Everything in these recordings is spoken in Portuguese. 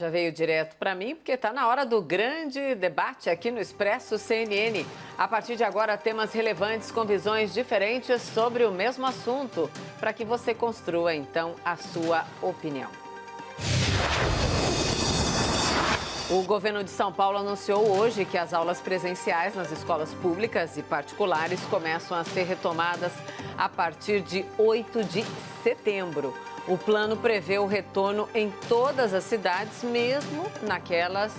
Já veio direto para mim, porque está na hora do grande debate aqui no Expresso CNN. A partir de agora, temas relevantes com visões diferentes sobre o mesmo assunto, para que você construa, então, a sua opinião. O governo de São Paulo anunciou hoje que as aulas presenciais nas escolas públicas e particulares começam a ser retomadas a partir de 8 de setembro. O plano prevê o retorno em todas as cidades, mesmo naquelas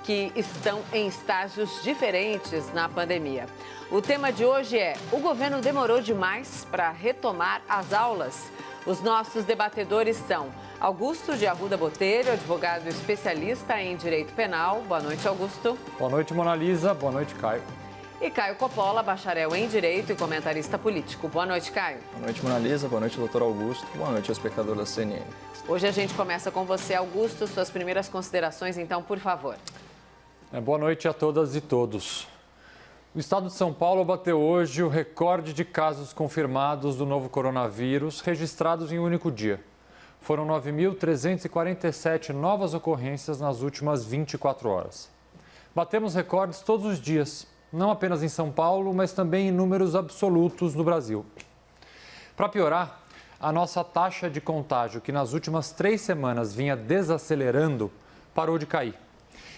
que estão em estágios diferentes na pandemia. O tema de hoje é: o governo demorou demais para retomar as aulas? Os nossos debatedores são Augusto de Arruda Botelho, advogado especialista em direito penal. Boa noite, Augusto. Boa noite, Mona Lisa. Boa noite, Caio. E Caio Coppola, bacharel em direito e comentarista político. Boa noite, Caio. Boa noite, Mona Lisa. Boa noite, doutor Augusto. Boa noite, ao espectador da CNN. Hoje a gente começa com você, Augusto. Suas primeiras considerações, então, por favor. Boa noite a todas e todos. O estado de São Paulo bateu hoje o recorde de casos confirmados do novo coronavírus registrados em um único dia. Foram 9.347 novas ocorrências nas últimas 24 horas. Batemos recordes todos os dias, não apenas em São Paulo, mas também em números absolutos no Brasil. Para piorar, a nossa taxa de contágio, que nas últimas 3 semanas vinha desacelerando, parou de cair.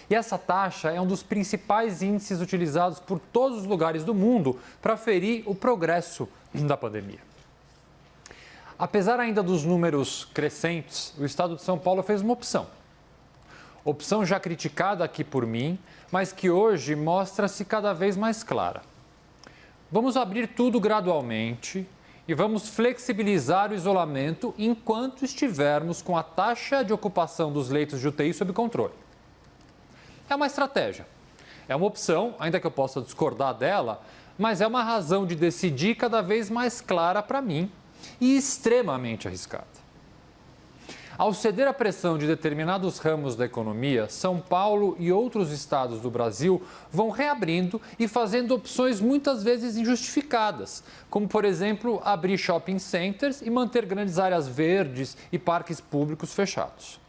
E essa taxa é um dos principais índices utilizados por todos os lugares do mundo para aferir o progresso da pandemia. Apesar ainda dos números crescentes, o estado de São Paulo fez uma opção. Opção já criticada aqui por mim, mas que hoje mostra-se cada vez mais clara. Vamos abrir tudo gradualmente e vamos flexibilizar o isolamento enquanto estivermos com a taxa de ocupação dos leitos de UTI sob controle. É uma estratégia, é uma opção, ainda que eu possa discordar dela, mas é uma razão de decidir cada vez mais clara para mim e extremamente arriscada. Ao ceder à pressão de determinados ramos da economia, São Paulo e outros estados do Brasil vão reabrindo e fazendo opções muitas vezes injustificadas, como, por exemplo, abrir shopping centers e manter grandes áreas verdes e parques públicos fechados.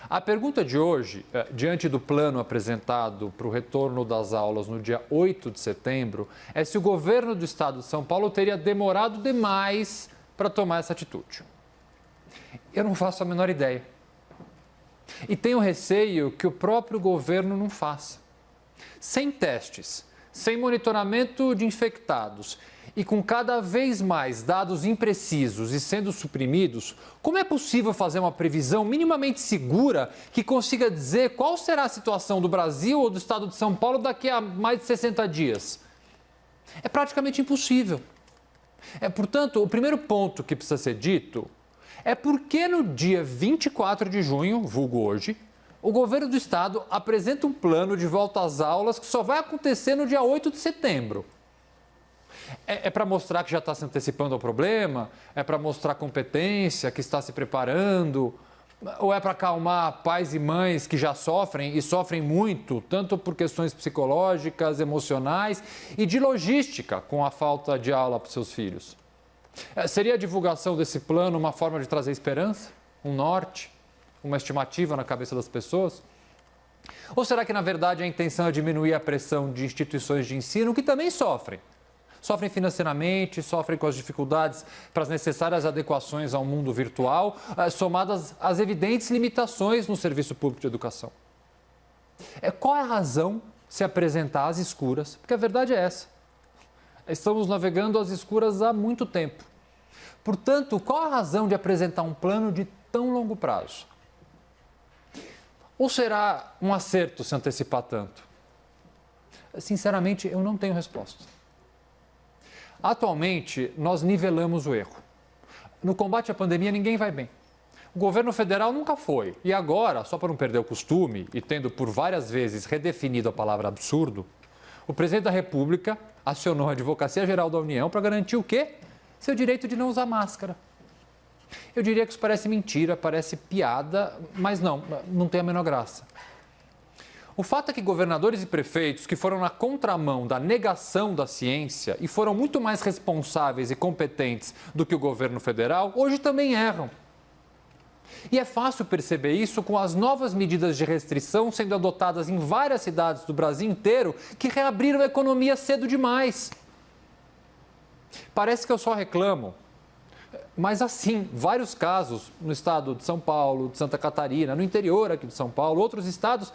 A pergunta de hoje, diante do plano apresentado para o retorno das aulas no dia 8 de setembro, é se o governo do estado de São Paulo teria demorado demais para tomar essa atitude. Eu não faço a menor ideia. E tenho receio que o próprio governo não faça. Sem testes, sem monitoramento de infectados e com cada vez mais dados imprecisos e sendo suprimidos, como é possível fazer uma previsão minimamente segura que consiga dizer qual será a situação do Brasil ou do estado de São Paulo daqui a mais de 60 dias? É praticamente impossível. Portanto, o primeiro ponto que precisa ser dito é por que no dia 24 de junho, vulgo hoje, o governo do estado apresenta um plano de volta às aulas que só vai acontecer no dia 8 de setembro. É para mostrar que já está se antecipando ao problema? É para mostrar competência, que está se preparando? Ou é para acalmar pais e mães que já sofrem e sofrem muito, tanto por questões psicológicas, emocionais e de logística com a falta de aula para os seus filhos? Seria a divulgação desse plano uma forma de trazer esperança, um norte, uma estimativa na cabeça das pessoas? Ou será que, na verdade, a intenção é diminuir a pressão de instituições de ensino que também sofrem? Sofrem financeiramente, sofrem com as dificuldades para as necessárias adequações ao mundo virtual, somadas às evidentes limitações no serviço público de educação. Qual é a razão de se apresentar às escuras? Porque a verdade é essa. Estamos navegando às escuras há muito tempo. Portanto, qual a razão de apresentar um plano de tão longo prazo? Ou será um acerto se antecipar tanto? Sinceramente, eu não tenho resposta. Atualmente, nós nivelamos o erro. No combate à pandemia, ninguém vai bem. O governo federal nunca foi. E agora, só para não perder o costume, e tendo por várias vezes redefinido a palavra absurdo, o presidente da República acionou a Advocacia Geral da União para garantir o quê? Seu direito de não usar máscara. Eu diria que isso parece mentira, parece piada, mas não tem a menor graça. O fato é que governadores e prefeitos que foram na contramão da negação da ciência e foram muito mais responsáveis e competentes do que o governo federal, hoje também erram. E é fácil perceber isso com as novas medidas de restrição sendo adotadas em várias cidades do Brasil inteiro que reabriram a economia cedo demais. Parece que eu só reclamo, mas assim, vários casos no estado de São Paulo, de Santa Catarina, no interior aqui de São Paulo, outros estados,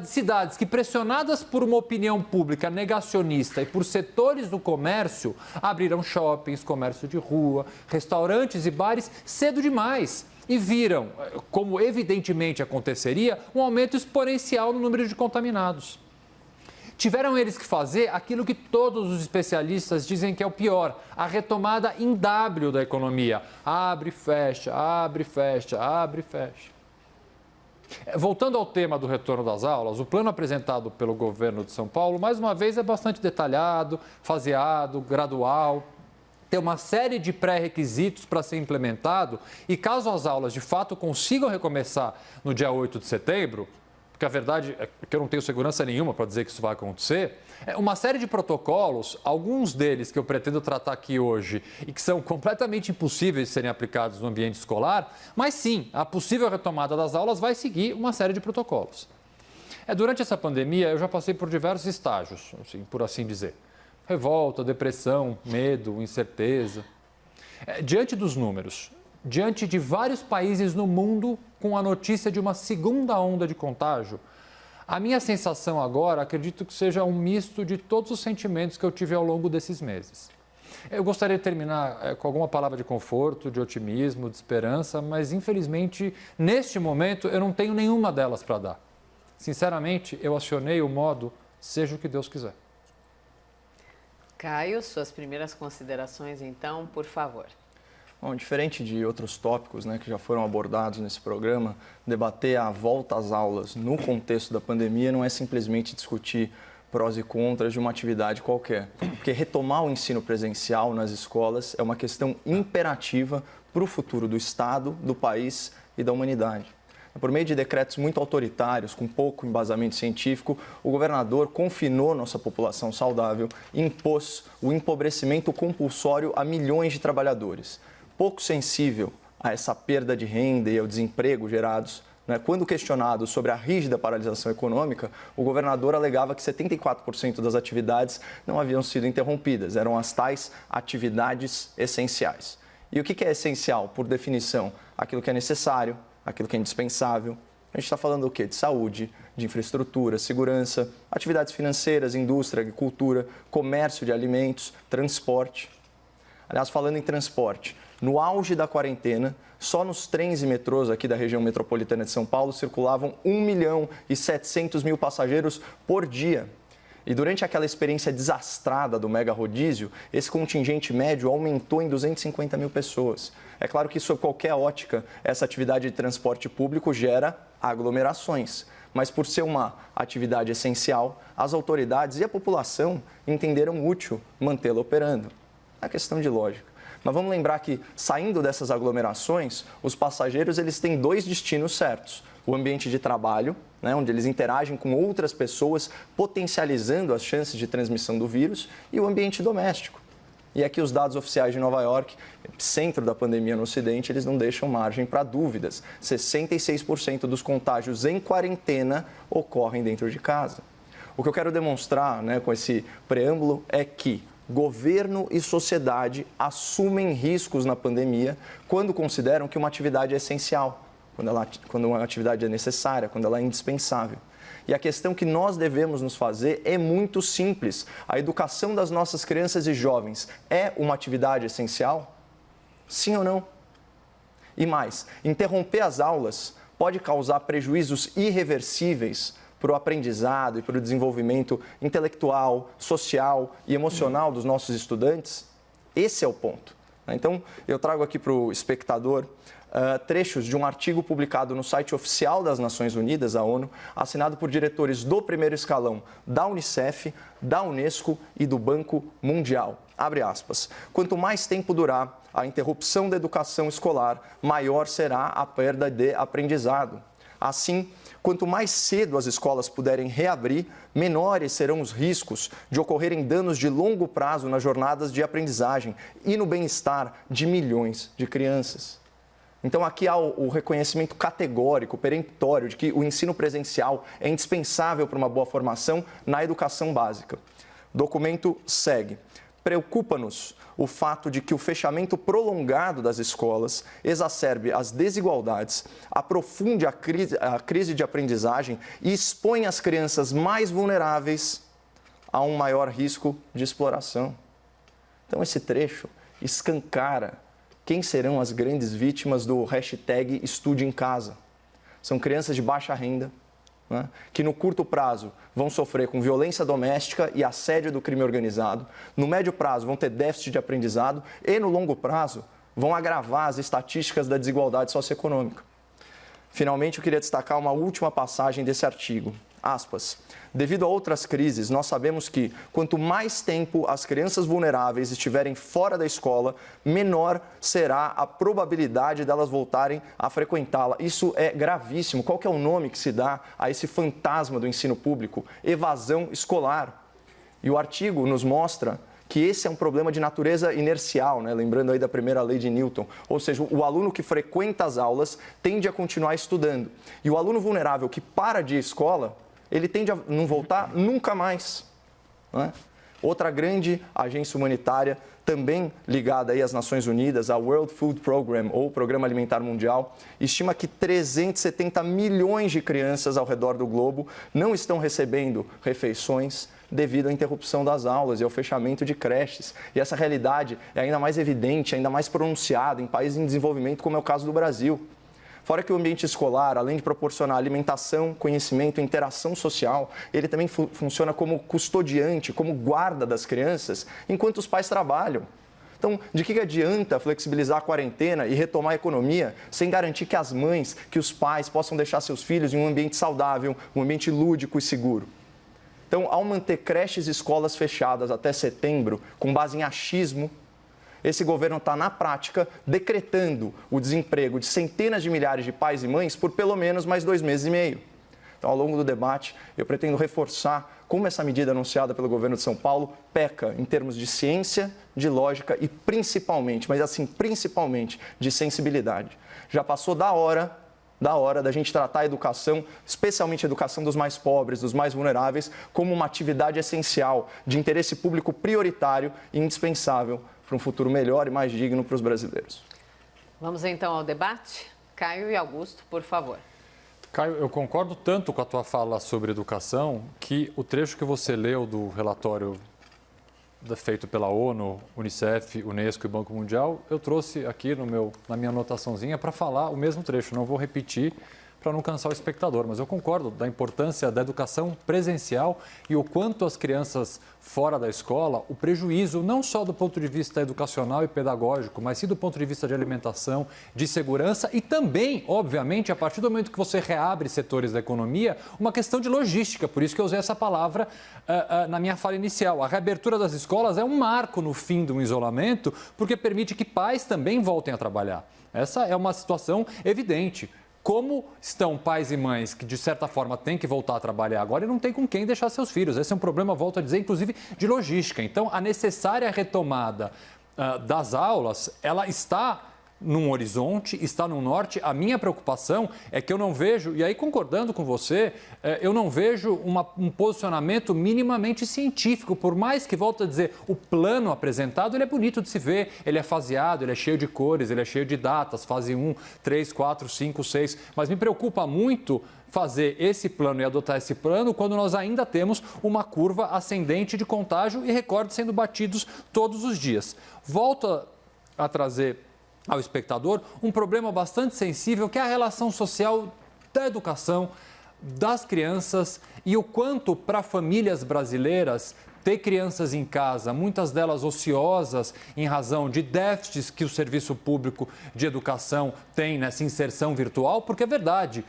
de cidades que, pressionadas por uma opinião pública negacionista e por setores do comércio, abriram shoppings, comércio de rua, restaurantes e bares cedo demais. E viram, como evidentemente aconteceria, um aumento exponencial no número de contaminados. Tiveram eles que fazer aquilo que todos os especialistas dizem que é o pior, a retomada em W da economia. Abre, fecha, abre, fecha, abre, fecha. Voltando ao tema do retorno das aulas, o plano apresentado pelo governo de São Paulo, mais uma vez, é bastante detalhado, faseado, gradual. Tem uma série de pré-requisitos para ser implementado e caso as aulas de fato consigam recomeçar no dia 8 de setembro, porque a verdade é que eu não tenho segurança nenhuma para dizer que isso vai acontecer, uma série de protocolos, alguns deles que eu pretendo tratar aqui hoje e que são completamente impossíveis de serem aplicados no ambiente escolar, mas sim, a possível retomada das aulas vai seguir uma série de protocolos. Durante essa pandemia, eu já passei por diversos estágios, assim, por assim dizer. Revolta, depressão, medo, incerteza. Diante dos números, diante de vários países no mundo com a notícia de uma segunda onda de contágio, a minha sensação agora, acredito que seja um misto de todos os sentimentos que eu tive ao longo desses meses. Eu gostaria de terminar com alguma palavra de conforto, de otimismo, de esperança, mas infelizmente, neste momento, eu não tenho nenhuma delas para dar. Sinceramente, eu acionei o modo seja o que Deus quiser. Caio, suas primeiras considerações, então, por favor. Bom, diferente de outros tópicos, que já foram abordados nesse programa, debater a volta às aulas no contexto da pandemia não é simplesmente discutir prós e contras de uma atividade qualquer. Porque retomar o ensino presencial nas escolas é uma questão imperativa para o futuro do Estado, do país e da humanidade. Por meio de decretos muito autoritários, com pouco embasamento científico, o governador confinou nossa população saudável e impôs o empobrecimento compulsório a milhões de trabalhadores. Pouco sensível a essa perda de renda e ao desemprego gerados, quando questionado sobre a rígida paralisação econômica, o governador alegava que 74% das atividades não haviam sido interrompidas, eram as tais atividades essenciais. E o que é essencial, por definição? Aquilo que é necessário, aquilo que é indispensável. A gente está falando do quê? De saúde, de infraestrutura, segurança, atividades financeiras, indústria, agricultura, comércio de alimentos, transporte. Aliás, falando em transporte, no auge da quarentena, só nos trens e metrôs aqui da região metropolitana de São Paulo circulavam 1.700.000 passageiros por dia. E durante aquela experiência desastrada do mega rodízio, esse contingente médio aumentou em 250.000 pessoas. É claro que, sob qualquer ótica, essa atividade de transporte público gera aglomerações. Mas, por ser uma atividade essencial, as autoridades e a população entenderam útil mantê-la operando. É questão de lógica. Mas vamos lembrar que, saindo dessas aglomerações, os passageiros eles têm dois destinos certos. O ambiente de trabalho, onde eles interagem com outras pessoas, potencializando as chances de transmissão do vírus, e o ambiente doméstico. E aqui os dados oficiais de Nova York, centro da pandemia no Ocidente, eles não deixam margem para dúvidas. 66% dos contágios em quarentena ocorrem dentro de casa. O que eu quero demonstrar com esse preâmbulo é que governo e sociedade assumem riscos na pandemia quando consideram que uma atividade é essencial, quando uma atividade é necessária, quando ela é indispensável. E a questão que nós devemos nos fazer é muito simples. A educação das nossas crianças e jovens é uma atividade essencial? Sim ou não? E mais, interromper as aulas pode causar prejuízos irreversíveis para o aprendizado e para o desenvolvimento intelectual, social e emocional dos nossos estudantes? Esse é o ponto. Então, eu trago aqui para o espectador trechos de um artigo publicado no site oficial das Nações Unidas, a ONU, assinado por diretores do primeiro escalão da Unicef, da Unesco e do Banco Mundial. Abre aspas. Quanto mais tempo durar a interrupção da educação escolar, maior será a perda de aprendizado. Assim, quanto mais cedo as escolas puderem reabrir, menores serão os riscos de ocorrerem danos de longo prazo nas jornadas de aprendizagem e no bem-estar de milhões de crianças. Então, aqui há o reconhecimento categórico, peremptório, de que o ensino presencial é indispensável para uma boa formação na educação básica. O documento segue. Preocupa-nos o fato de que o fechamento prolongado das escolas exacerbe as desigualdades, aprofunde a crise de aprendizagem e expõe as crianças mais vulneráveis a um maior risco de exploração. Então, esse trecho escancara quem serão as grandes vítimas do hashtag Estude em Casa. São crianças de baixa renda, né, que no curto prazo vão sofrer com violência doméstica e assédio do crime organizado, no médio prazo vão ter déficit de aprendizado e no longo prazo vão agravar as estatísticas da desigualdade socioeconômica. Finalmente, eu queria destacar uma última passagem desse artigo. Aspas. Devido a outras crises, nós sabemos que quanto mais tempo as crianças vulneráveis estiverem fora da escola, menor será a probabilidade delas voltarem a frequentá-la. Isso é gravíssimo. Qual que é o nome que se dá a esse fantasma do ensino público? Evasão escolar. E o artigo nos mostra que esse é um problema de natureza inercial, né? Lembrando aí da primeira lei de Newton. Ou seja, o aluno que frequenta as aulas tende a continuar estudando. E o aluno vulnerável que para de ir à escola, ele tende a não voltar nunca mais. Né? Outra grande agência humanitária, também ligada aí às Nações Unidas, a World Food Program, ou Programa Alimentar Mundial, estima que 370 milhões de crianças ao redor do globo não estão recebendo refeições devido à interrupção das aulas e ao fechamento de creches. E essa realidade é ainda mais evidente, ainda mais pronunciada em países em desenvolvimento, como é o caso do Brasil. Fora que o ambiente escolar, além de proporcionar alimentação, conhecimento e interação social, ele também funciona como custodiante, como guarda das crianças, enquanto os pais trabalham. Então, de que adianta flexibilizar a quarentena e retomar a economia sem garantir que as mães, que os pais possam deixar seus filhos em um ambiente saudável, um ambiente lúdico e seguro? Então, ao manter creches e escolas fechadas até setembro, com base em achismo, esse governo está, na prática, decretando o desemprego de centenas de milhares de pais e mães por pelo menos mais 2 meses e meio. Então, ao longo do debate, eu pretendo reforçar como essa medida anunciada pelo governo de São Paulo peca em termos de ciência, de lógica e principalmente, mas assim, principalmente, de sensibilidade. Já passou da hora da gente tratar a educação, especialmente a educação dos mais pobres, dos mais vulneráveis, como uma atividade essencial, de interesse público prioritário e indispensável para um futuro melhor e mais digno para os brasileiros. Vamos então ao debate? Caio e Augusto, por favor. Caio, eu concordo tanto com a tua fala sobre educação que o trecho que você leu do relatório feito pela ONU, Unicef, Unesco e Banco Mundial, eu trouxe aqui na minha anotaçãozinha para falar o mesmo trecho. Não vou repetir para não cansar o espectador, mas eu concordo da importância da educação presencial e o quanto as crianças fora da escola, o prejuízo não só do ponto de vista educacional e pedagógico, mas sim do ponto de vista de alimentação, de segurança e também, obviamente, a partir do momento que você reabre setores da economia, uma questão de logística. Por isso que eu usei essa palavra na minha fala inicial. A reabertura das escolas é um marco no fim de um isolamento, porque permite que pais também voltem a trabalhar. Essa é uma situação evidente. Como estão pais e mães que, de certa forma, têm que voltar a trabalhar agora e não tem com quem deixar seus filhos? Esse é um problema, volto a dizer, inclusive de logística. Então, a necessária retomada das aulas, ela está num horizonte, está no norte. A minha preocupação é que eu não vejo, e aí concordando com você, eu não vejo um posicionamento minimamente científico, por mais que, volto a dizer, o plano apresentado, ele é bonito de se ver, ele é faseado, ele é cheio de cores, ele é cheio de datas, fase 1, 3, 4, 5, 6, mas me preocupa muito fazer esse plano e adotar esse plano quando nós ainda temos uma curva ascendente de contágio e recordes sendo batidos todos os dias. Volto a trazer ao espectador um problema bastante sensível, que é a relação social da educação, das crianças e o quanto para famílias brasileiras ter crianças em casa, muitas delas ociosas em razão de déficits que o serviço público de educação tem nessa inserção virtual, porque é verdade.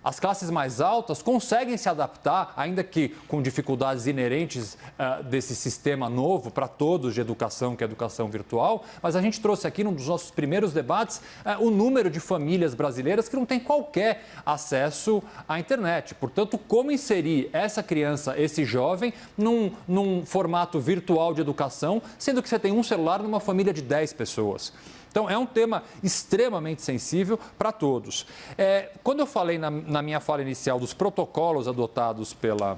As classes mais altas conseguem se adaptar, ainda que com dificuldades inerentes desse sistema novo para todos de educação, que é a educação virtual, mas a gente trouxe aqui num dos nossos primeiros debates o número de famílias brasileiras que não têm qualquer acesso à internet. Portanto, como inserir essa criança, esse jovem, num formato virtual de educação, sendo que você tem um celular numa família de 10 pessoas? Então, é um tema extremamente sensível para todos. Quando eu falei na minha fala inicial dos protocolos adotados pela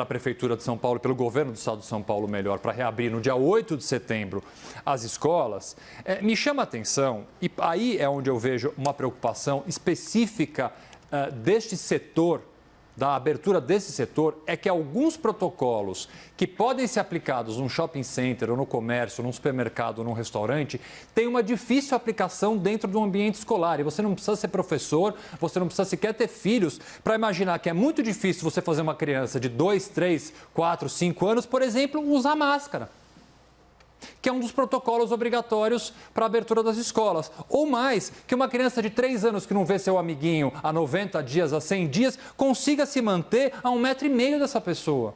Prefeitura de São Paulo, pelo governo do Estado de São Paulo, melhor, para reabrir no dia 8 de setembro as escolas, me chama a atenção, e aí é onde eu vejo uma preocupação específica deste setor, da abertura desse setor, é que alguns protocolos que podem ser aplicados num shopping center, ou no comércio, num supermercado, ou num restaurante, têm uma difícil aplicação dentro do ambiente escolar. E você não precisa ser professor, você não precisa sequer ter filhos para imaginar que é muito difícil você fazer uma criança de 2, 3, 4, 5 anos, por exemplo, usar máscara, que é um dos protocolos obrigatórios para a abertura das escolas. Ou mais, que uma criança de 3 anos que não vê seu amiguinho há 90 dias, há 100 dias, consiga se manter a 1,5 metro dessa pessoa.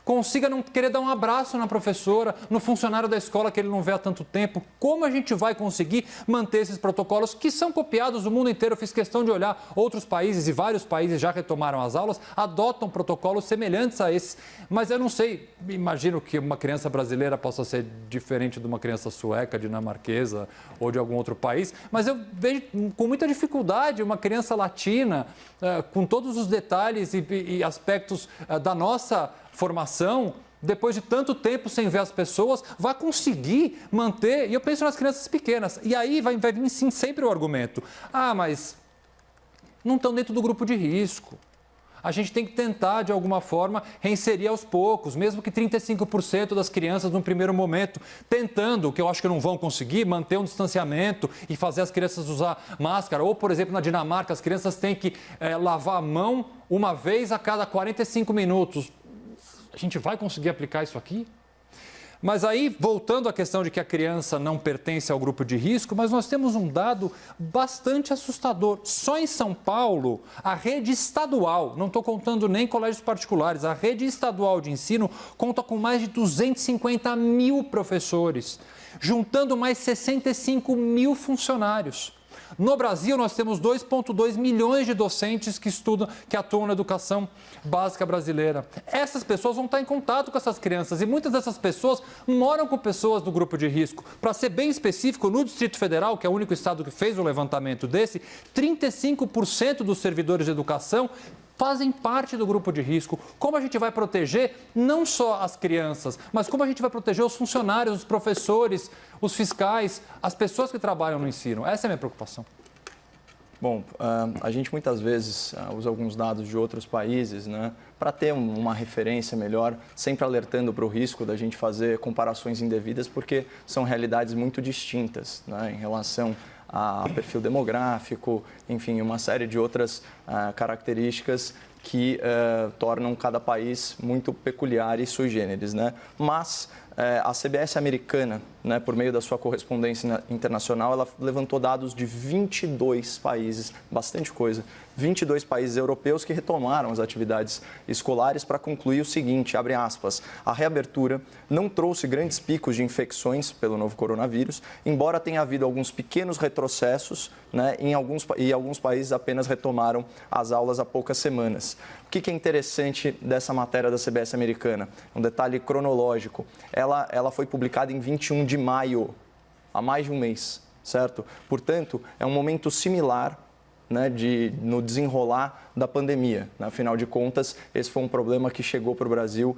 Consiga não querer dar um abraço na professora, no funcionário da escola que ele não vê há tanto tempo. Como a gente vai conseguir manter esses protocolos que são copiados do mundo inteiro? Eu fiz questão de olhar outros países, e vários países já retomaram as aulas, adotam protocolos semelhantes a esses. Mas eu não sei, imagino que uma criança brasileira possa ser diferente de uma criança sueca, dinamarquesa ou de algum outro país, mas eu vejo com muita dificuldade uma criança latina, com todos os detalhes e aspectos da nossa formação, depois de tanto tempo sem ver as pessoas, vai conseguir manter, e eu penso nas crianças pequenas, e aí vai vir sim sempre o argumento, mas não estão dentro do grupo de risco. A gente tem que tentar, de alguma forma, reinserir aos poucos, mesmo que 35% das crianças, no primeiro momento, tentando, o que eu acho que não vão conseguir, manter um distanciamento e fazer as crianças usar máscara. Ou, por exemplo, na Dinamarca, as crianças têm que lavar a mão uma vez a cada 45 minutos. A gente vai conseguir aplicar isso aqui? Mas aí, voltando à questão de que a criança não pertence ao grupo de risco, mas nós temos um dado bastante assustador. Só em São Paulo, a rede estadual, não estou contando nem colégios particulares, a rede estadual de ensino conta com mais de 250 mil professores, juntando mais 65 mil funcionários. No Brasil, nós temos 2,2 milhões de docentes que atuam na educação básica brasileira. Essas pessoas vão estar em contato com essas crianças e muitas dessas pessoas moram com pessoas do grupo de risco. Para ser bem específico, no Distrito Federal, que é o único estado que fez o levantamento desse, 35% dos servidores de educação fazem parte do grupo de risco. Como a gente vai proteger não só as crianças, mas como a gente vai proteger os funcionários, os professores, os fiscais, as pessoas que trabalham no ensino? Essa é a minha preocupação. Bom, a gente muitas vezes usa alguns dados de outros países, né, para ter uma referência melhor, sempre alertando para o risco da gente fazer comparações indevidas, porque são realidades muito distintas, né, em relação a perfil demográfico, enfim, uma série de outras características que tornam cada país muito peculiar e sui generis, né? Mas a CBS americana, né, por meio da sua correspondência internacional, ela levantou dados de 22 países, bastante coisa, 22 países europeus que retomaram as atividades escolares para concluir o seguinte, abre aspas, a reabertura não trouxe grandes picos de infecções pelo novo coronavírus, embora tenha havido alguns pequenos retrocessos, né, em alguns países apenas retomaram as aulas há poucas semanas. O que é interessante dessa matéria da CBS americana? Um detalhe cronológico. Ela foi publicada em 21 de maio, há mais de um mês, certo? Portanto, é um momento similar, né, no desenrolar da pandemia. Afinal de contas, esse foi um problema que chegou para o Brasil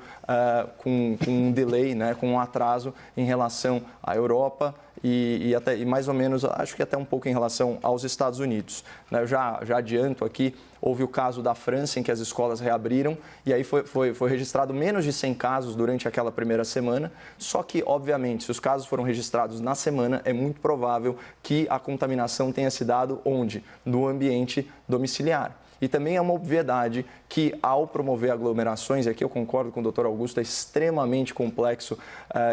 com um delay, né, com um atraso em relação à Europa e mais ou menos, acho que até um pouco em relação aos Estados Unidos. Eu já adianto aqui, houve o caso da França em que as escolas reabriram e aí foi registrado menos de 100 casos durante aquela primeira semana, só que, obviamente, se os casos foram registrados na semana, é muito provável que a contaminação tenha se dado onde? No ambiente domiciliar. E também é uma obviedade que, ao promover aglomerações, e aqui eu concordo com o Dr. Augusto, é extremamente complexo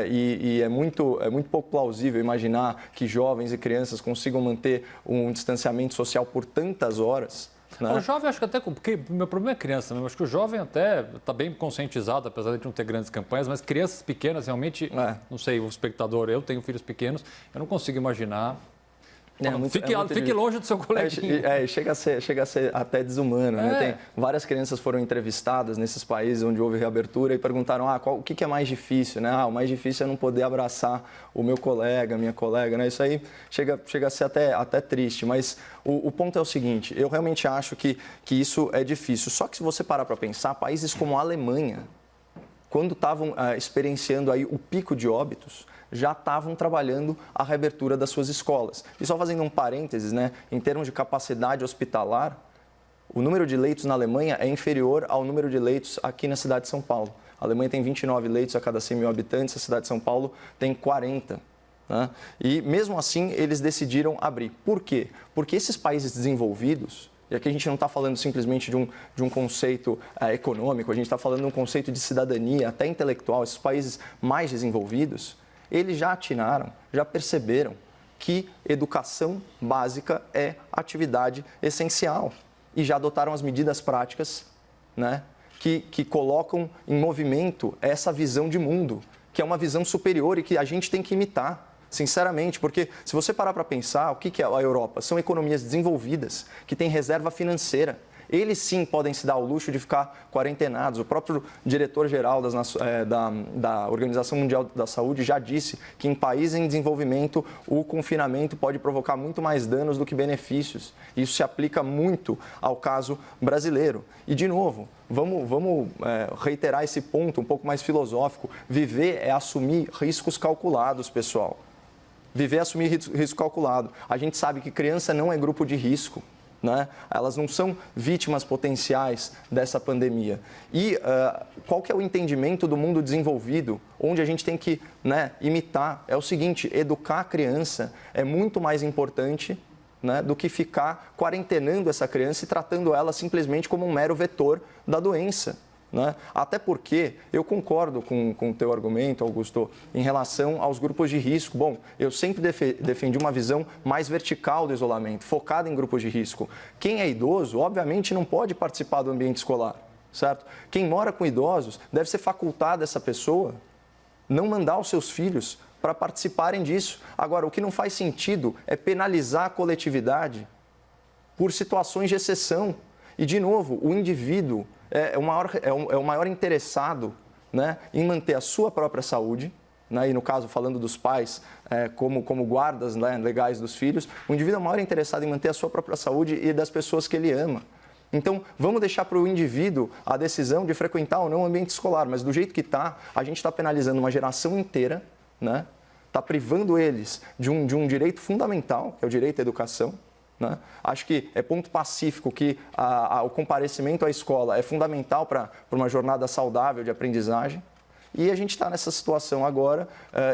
e é muito pouco plausível imaginar que jovens e crianças consigam manter um distanciamento social por tantas horas. Né? O jovem, acho que até, porque o meu problema é criança mesmo, acho que o jovem até está bem conscientizado, apesar de não ter grandes campanhas, mas crianças pequenas realmente, não sei, o espectador, eu tenho filhos pequenos, eu não consigo imaginar Fique longe do seu coleguinha. Chega a ser até desumano. Né? Várias crianças foram entrevistadas nesses países onde houve reabertura e perguntaram o que é mais difícil. Né? O mais difícil é não poder abraçar o meu colega, a minha colega. Né? Isso aí chega a ser até triste. Mas o ponto é o seguinte, eu realmente acho que isso é difícil. Só que se você parar para pensar, países como a Alemanha, quando estavam experienciando aí o pico de óbitos, já estavam trabalhando a reabertura das suas escolas. E só fazendo um parênteses, né, em termos de capacidade hospitalar, o número de leitos na Alemanha é inferior ao número de leitos aqui na cidade de São Paulo. A Alemanha tem 29 leitos a cada 100 mil habitantes, a cidade de São Paulo tem 40. Né? E mesmo assim, eles decidiram abrir. Por quê? Porque esses países desenvolvidos, e aqui a gente não está falando simplesmente de um conceito econômico, a gente está falando de um conceito de cidadania, até intelectual, esses países mais desenvolvidos, eles já atinaram, já perceberam que educação básica é atividade essencial e já adotaram as medidas práticas, né, que colocam em movimento essa visão de mundo, que é uma visão superior e que a gente tem que imitar, sinceramente, porque se você parar para pensar, o que é a Europa? São economias desenvolvidas que têm reserva financeira. Eles sim podem se dar ao luxo de ficar quarentenados. O próprio diretor-geral da Organização Mundial da Saúde já disse que em países em desenvolvimento o confinamento pode provocar muito mais danos do que benefícios. Isso se aplica muito ao caso brasileiro. E, de novo, vamos reiterar esse ponto um pouco mais filosófico. Viver é assumir riscos calculados, pessoal. Viver é assumir risco calculado. A gente sabe que criança não é grupo de risco. Né? Elas não são vítimas potenciais dessa pandemia. E qual que é o entendimento do mundo desenvolvido, onde a gente tem que, né, imitar? É o seguinte, educar a criança é muito mais importante, né, do que ficar quarentenando essa criança e tratando ela simplesmente como um mero vetor da doença. Né? Até porque eu concordo com o teu argumento, Augusto, em relação aos grupos de risco. Bom, eu sempre defendi uma visão mais vertical do isolamento, focada em grupos de risco. Quem é idoso, obviamente, não pode participar do ambiente escolar, certo? Quem mora com idosos, deve ser facultado essa pessoa não mandar os seus filhos para participarem disso. Agora, o que não faz sentido é penalizar a coletividade por situações de exceção. E, de novo, o indivíduo é o maior interessado, né, em manter a sua própria saúde, né, e no caso, falando dos pais como guardas, né, legais dos filhos, o indivíduo é o maior interessado em manter a sua própria saúde e das pessoas que ele ama. Então, vamos deixar para o indivíduo a decisão de frequentar ou não o ambiente escolar, mas do jeito que está, a gente está penalizando uma geração inteira, né, está privando eles de um direito fundamental, que é o direito à educação. Né? Acho que é ponto pacífico que o comparecimento à escola é fundamental para uma jornada saudável de aprendizagem. E a gente está nessa situação agora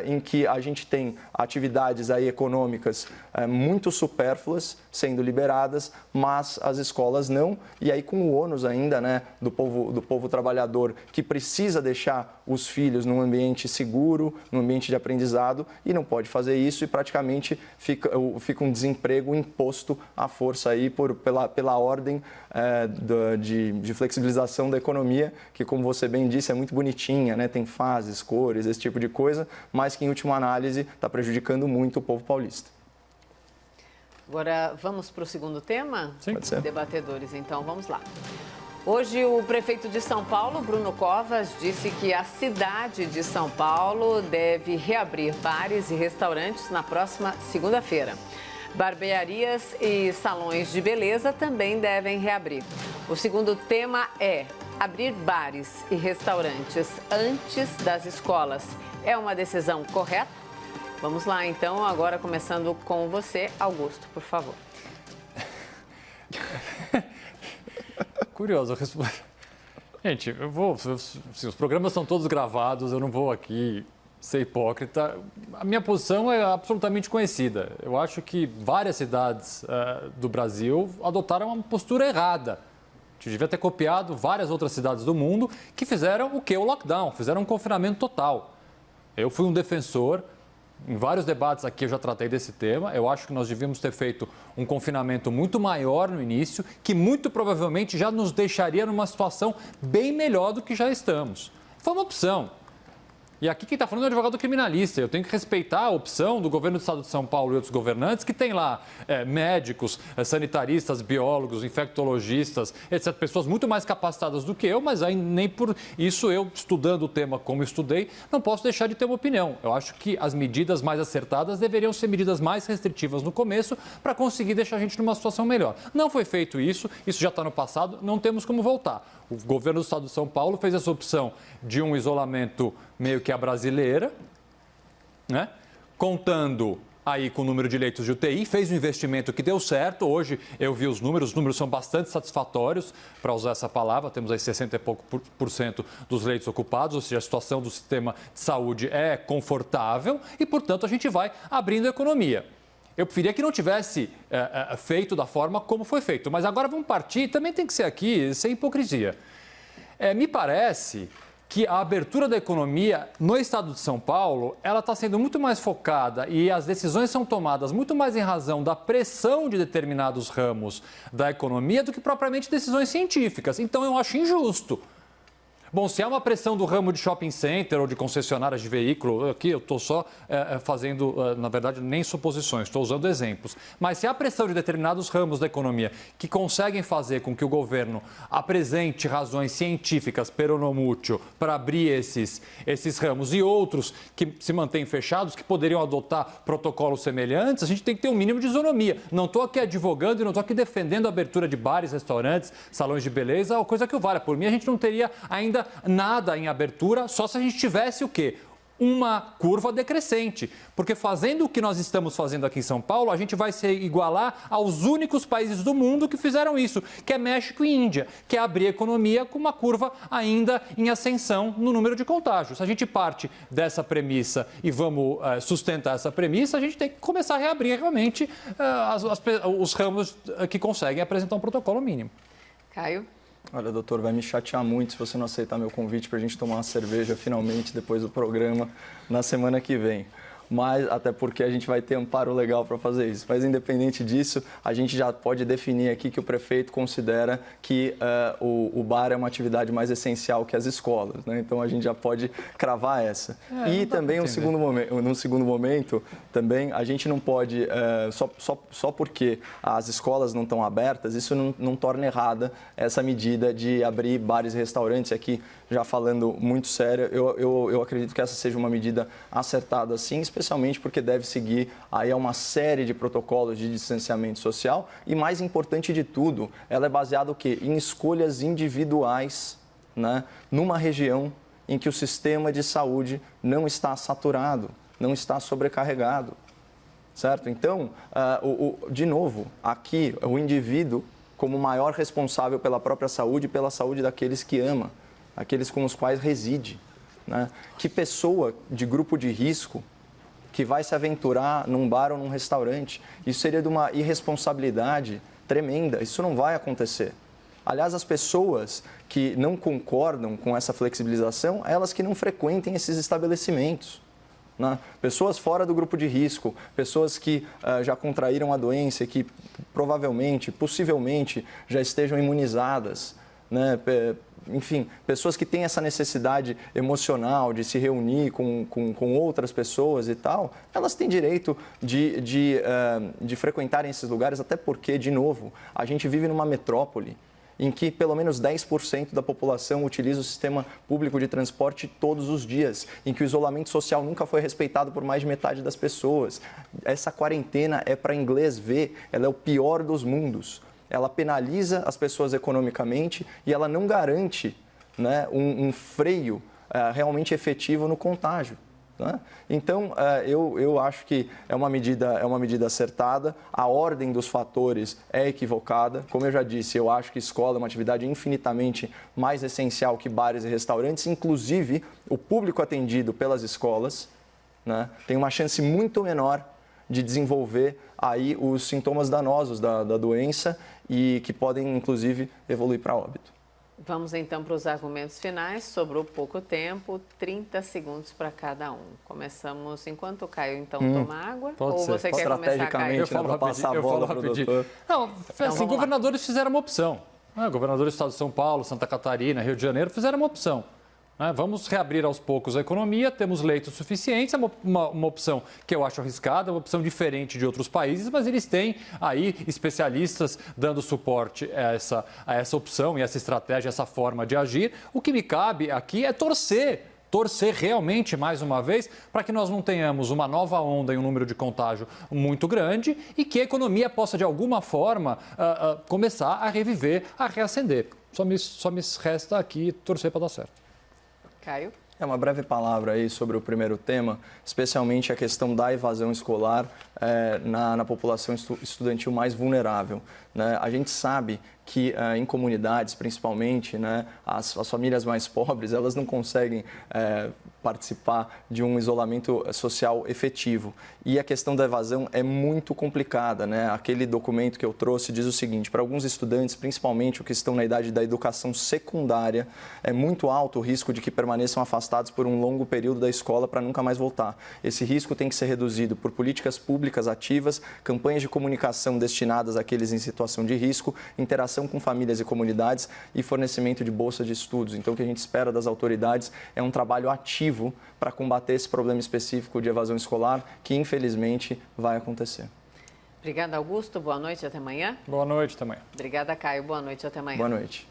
em que a gente tem atividades aí econômicas muito supérfluas sendo liberadas, mas as escolas não. E aí com o ônus ainda, né, do povo trabalhador que precisa deixar os filhos num ambiente seguro, num ambiente de aprendizado, e não pode fazer isso e praticamente fica um desemprego imposto à força aí pela ordem de flexibilização da economia, que, como você bem disse, é muito bonitinha, né? Tem fases, cores, esse tipo de coisa, mas que, em última análise, está prejudicando muito o povo paulista. Agora, vamos para o segundo tema? Sim, pode ser. Debatedores, então, vamos lá. Hoje, o prefeito de São Paulo, Bruno Covas, disse que a cidade de São Paulo deve reabrir bares e restaurantes na próxima segunda-feira. Barbearias e salões de beleza também devem reabrir. O segundo tema é abrir bares e restaurantes antes das escolas. É uma decisão correta? Vamos lá, então, agora começando com você, Augusto, por favor. Curioso. Gente, os programas são todos gravados, eu não vou aqui ser hipócrita. A minha posição é absolutamente conhecida. Eu acho que várias cidades do Brasil adotaram uma postura errada. A gente devia ter copiado várias outras cidades do mundo que fizeram o quê? O lockdown, fizeram um confinamento total. Eu fui um defensor, em vários debates aqui eu já tratei desse tema. Eu acho que nós devíamos ter feito um confinamento muito maior no início, que muito provavelmente já nos deixaria numa situação bem melhor do que já estamos. Foi uma opção. E aqui quem está falando é o advogado criminalista. Eu tenho que respeitar a opção do governo do estado de São Paulo e outros governantes que tem lá médicos, sanitaristas, biólogos, infectologistas, etc. Pessoas muito mais capacitadas do que eu, mas aí nem por isso eu, estudando o tema como estudei, não posso deixar de ter uma opinião. Eu acho que as medidas mais acertadas deveriam ser medidas mais restritivas no começo para conseguir deixar a gente numa situação melhor. Não foi feito isso já está no passado, não temos como voltar. O governo do estado de São Paulo fez essa opção de um isolamento meio que a brasileira, né? Contando aí com o número de leitos de UTI, fez um investimento que deu certo. Hoje eu vi os números são bastante satisfatórios, para usar essa palavra, temos aí 60 e pouco por cento dos leitos ocupados, ou seja, a situação do sistema de saúde é confortável e, portanto, a gente vai abrindo a economia. Eu preferia que não tivesse feito da forma como foi feito, mas agora vamos partir, também tem que ser aqui, sem hipocrisia. Me parece que a abertura da economia no estado de São Paulo, ela está sendo muito mais focada e as decisões são tomadas muito mais em razão da pressão de determinados ramos da economia do que propriamente decisões científicas. Então eu acho injusto. Bom, se há uma pressão do ramo de shopping center ou de concessionárias de veículo, aqui eu estou só fazendo, na verdade, nem suposições, estou usando exemplos. Mas se há pressão de determinados ramos da economia que conseguem fazer com que o governo apresente razões científicas peronomútil para abrir esses ramos e outros que se mantêm fechados, que poderiam adotar protocolos semelhantes, a gente tem que ter um mínimo de isonomia. Não estou aqui advogando e não estou aqui defendendo a abertura de bares, restaurantes, salões de beleza, ou coisa que o valha. Por mim, a gente não teria ainda nada em abertura, só se a gente tivesse o quê? Uma curva decrescente. Porque fazendo o que nós estamos fazendo aqui em São Paulo, a gente vai se igualar aos únicos países do mundo que fizeram isso, que é México e Índia, que é abrir a economia com uma curva ainda em ascensão no número de contágios. Se a gente parte dessa premissa e vamos sustentar essa premissa, a gente tem que começar a reabrir realmente os ramos que conseguem apresentar um protocolo mínimo. Caio? Olha, doutor, vai me chatear muito se você não aceitar meu convite para a gente tomar uma cerveja finalmente depois do programa na semana que vem. Mas até porque a gente vai ter amparo legal para fazer isso. Mas independente disso, a gente já pode definir aqui que o prefeito considera que o bar é uma atividade mais essencial que as escolas, né? Então a gente já pode cravar essa. E também no segundo momento, também a gente não pode, só porque as escolas não estão abertas, isso não torna errada essa medida de abrir bares e restaurantes. Aqui, já falando muito sério, eu acredito que essa seja uma medida acertada sim, especialmente porque deve seguir aí a uma série de protocolos de distanciamento social e, mais importante de tudo, ela é baseada o quê? Em escolhas individuais, né? Numa região em que o sistema de saúde não está saturado, não está sobrecarregado, certo? Então, de novo, aqui o indivíduo como maior responsável pela própria saúde e pela saúde daqueles que ama, aqueles com os quais reside, né? Que pessoa de grupo de risco que vai se aventurar num bar ou num restaurante? Isso seria de uma irresponsabilidade tremenda, isso não vai acontecer. Aliás, as pessoas que não concordam com essa flexibilização, elas que não frequentem esses estabelecimentos, né? Pessoas fora do grupo de risco, pessoas que já contraíram a doença e que provavelmente, possivelmente, já estejam imunizadas, né? Enfim, pessoas que têm essa necessidade emocional de se reunir com outras pessoas e tal, elas têm direito de frequentarem esses lugares, até porque, de novo, a gente vive numa metrópole em que pelo menos 10% da população utiliza o sistema público de transporte todos os dias, em que o isolamento social nunca foi respeitado por mais de metade das pessoas. Essa quarentena é para inglês ver, ela é o pior dos mundos. Ela penaliza as pessoas economicamente e ela não garante, né, um freio realmente efetivo no contágio, né? Então, eu acho que é uma medida acertada, a ordem dos fatores é equivocada. Como eu já disse, eu acho que escola é uma atividade infinitamente mais essencial que bares e restaurantes, inclusive o público atendido pelas escolas, né, tem uma chance muito menor de desenvolver aí os sintomas danosos da doença e que podem, inclusive, evoluir para óbito. Vamos, então, para os argumentos finais. Sobrou pouco tempo, 30 segundos para cada um. Começamos, enquanto o Caio, então, toma água? Ou ser. Você quer começar, Caio? Eu falo rapidinho. Não, então, assim, governadores fizeram uma opção. Governadores do estado de São Paulo, Santa Catarina, Rio de Janeiro fizeram uma opção. Vamos reabrir aos poucos a economia, temos leitos suficientes, é uma opção que eu acho arriscada, uma opção diferente de outros países, mas eles têm aí especialistas dando suporte a essa opção e essa estratégia, essa forma de agir. O que me cabe aqui é torcer realmente, mais uma vez, para que nós não tenhamos uma nova onda e um número de contágio muito grande e que a economia possa, de alguma forma, começar a reviver, a reacender. Só me resta aqui torcer para dar certo. Caio? Uma breve palavra aí sobre o primeiro tema, especialmente a questão da evasão escolar na população estudantil mais vulnerável. Né? A gente sabe que em comunidades, principalmente, né, as famílias mais pobres, elas não conseguem participar de um isolamento social efetivo. E a questão da evasão é muito complicada. Né? Aquele documento que eu trouxe diz o seguinte: para alguns estudantes, principalmente os que estão na idade da educação secundária, é muito alto o risco de que permaneçam afastados por um longo período da escola para nunca mais voltar. Esse risco tem que ser reduzido por políticas públicas ativas, campanhas de comunicação destinadas àqueles em situação de risco, interação com famílias e comunidades e fornecimento de bolsa de estudos. Então, o que a gente espera das autoridades é um trabalho ativo para combater esse problema específico de evasão escolar, que infelizmente vai acontecer. Obrigada, Augusto. Boa noite, até amanhã. Boa noite, até amanhã. Obrigada, Caio. Boa noite, até amanhã. Boa noite.